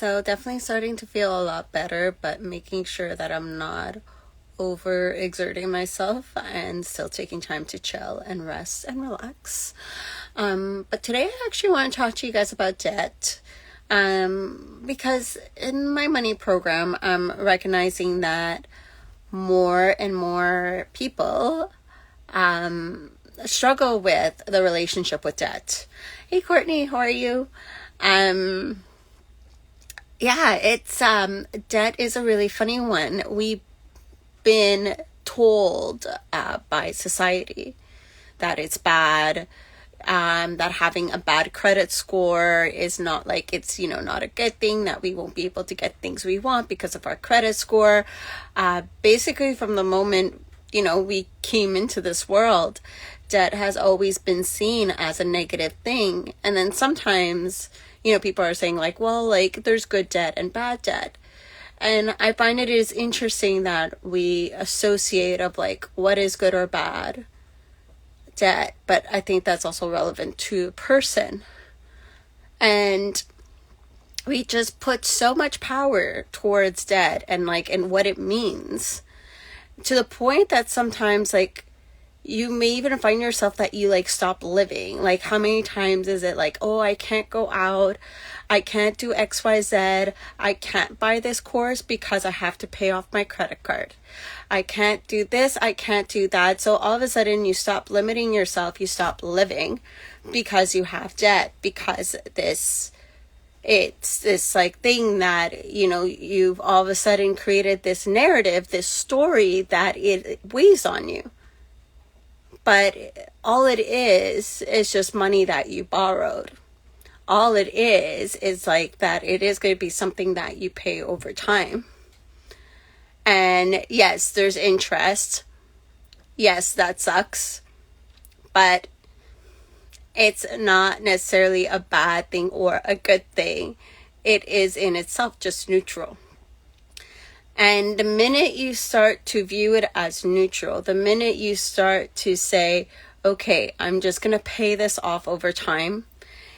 So definitely starting to feel a lot better, but making sure that I'm not overexerting myself and still taking time to chill and rest and relax. But today I actually want to talk to you guys about debt. Because in my money program, I'm recognizing that more and more people struggle with the relationship with debt. Hey Courtney, how are you? Yeah, it's debt is a really funny one. We've been told by society that it's bad, that having a bad credit score is not like it's not a good thing, that we won't be able to get things we want because of our credit score. Basically, from the moment we came into this world, debt has always been seen as a negative thing, and then sometimes people are saying like, well, like there's good debt and bad debt. And I find it is interesting that we associate of like what is good or bad debt, but I think that's also relevant to a person. And we just put so much power towards debt and what it means, to the point that sometimes like you may even find yourself that you stop living. Like, how many times is it like, oh, I can't go out, I can't do XYZ, I can't buy this course because I have to pay off my credit card, I can't do this, I can't do that. So all of a sudden you stop limiting yourself, you stop living because you have debt, because it's this thing that you've all of a sudden created this narrative, this story that it weighs on you. But all it is just money that you borrowed. All it is that it is going to be something that you pay over time. And yes, there's interest. Yes, that sucks. But it's not necessarily a bad thing or a good thing. It is in itself just neutral. And the minute you start to view it as neutral, the minute you start to say, okay, I'm just going to pay this off over time,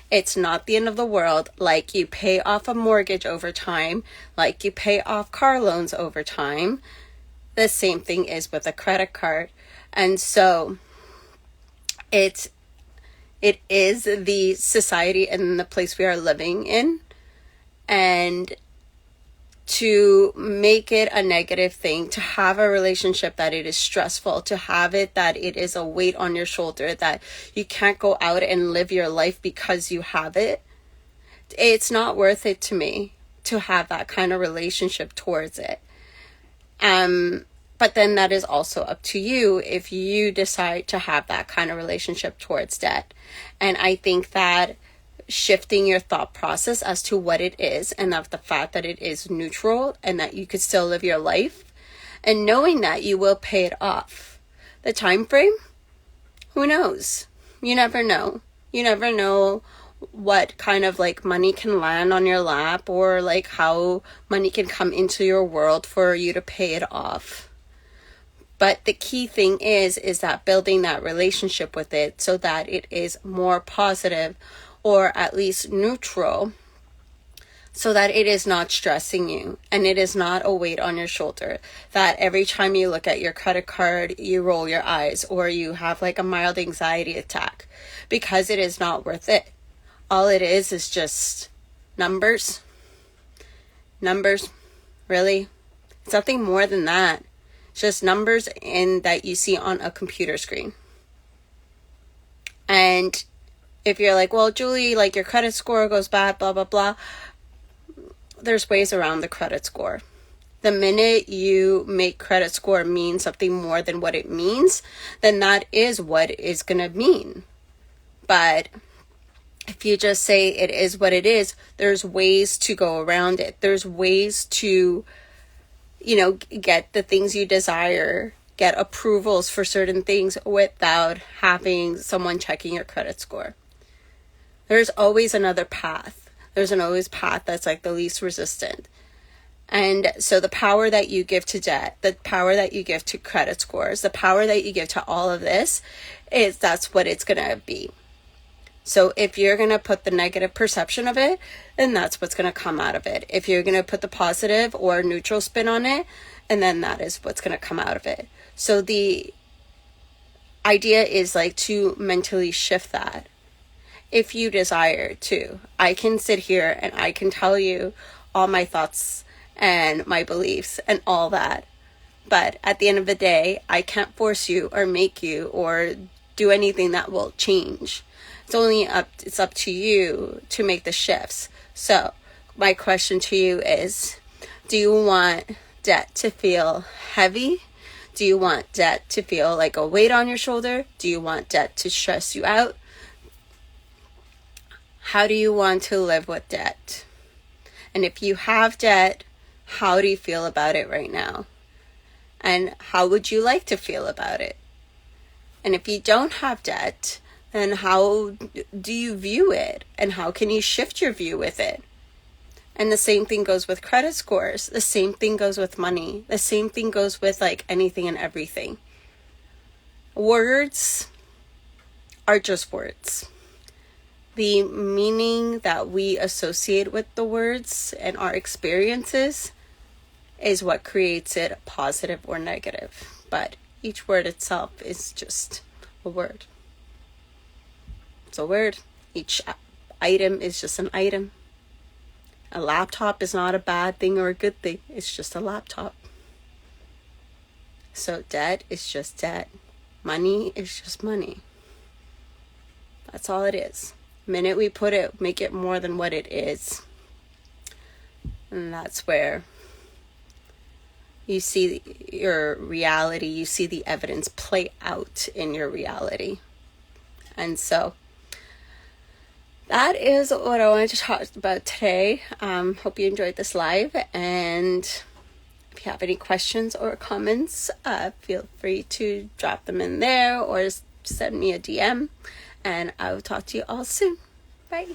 it's not the end of the world, like you pay off a mortgage over time, like you pay off car loans over time, the same thing is with a credit card. And so it is the society and the place we are living in, and to make it a negative thing, to have a relationship that it is stressful, to have it that it is a weight on your shoulder, that you can't go out and live your life because you have it, it's not worth it to me to have that kind of relationship towards it. But then that is also up to you if you decide to have that kind of relationship towards debt. And I think that shifting your thought process as to what it is, and of the fact that it is neutral and that you could still live your life, and knowing that you will pay it off. The time frame, who knows? You never know. You never know what kind of money can land on your lap, or how money can come into your world for you to pay it off. But the key thing is that building that relationship with it so that it is more positive, or at least neutral, so that it is not stressing you and it is not a weight on your shoulder, that every time you look at your credit card you roll your eyes, or you have a mild anxiety attack, because it is not worth it. All it is just numbers. Really, it's nothing more than that. It's just numbers in that you see on a computer screen. And if you're like, well, Julie, your credit score goes bad, blah, blah, blah, there's ways around the credit score. The minute you make credit score mean something more than what it means, then that is what it's going to mean. But if you just say it is what it is, there's ways to go around it. There's ways to, get the things you desire, get approvals for certain things without having someone checking your credit score. There's always another path. There's an always path that's the least resistant. And so the power that you give to debt, the power that you give to credit scores, the power that you give to all of this, that's what it's going to be. So if you're going to put the negative perception of it, then that's what's going to come out of it. If you're going to put the positive or neutral spin on it, and then that is what's going to come out of it. So the idea is like to mentally shift that. If you desire to, I can sit here and I can tell you all my thoughts and my beliefs and all that. But at the end of the day, I can't force you or make you or do anything that will change. It's up to you to make the shifts. So my question to you is, do you want debt to feel heavy? Do you want debt to feel like a weight on your shoulder? Do you want debt to stress you out? How do you want to live with debt? And if you have debt, how do you feel about it right now? And how would you like to feel about it? And if you don't have debt, then how do you view it? And how can you shift your view with it? And the same thing goes with credit scores. The same thing goes with money. The same thing goes with like anything and everything. Words are just words. The meaning that we associate with the words and our experiences is what creates it positive or negative. But each word itself is just a word. It's a word. Each item is just an item. A laptop is not a bad thing or a good thing. It's just a laptop. So debt is just debt. Money is just money. That's all it is. The minute we make it more than what it is, and that's where you see your reality, you see the evidence play out in your reality. And so that is what I wanted to talk about today. Hope you enjoyed this live, and if you have any questions or comments, feel free to drop them in there or send me a DM, and I will talk to you all soon. Bye.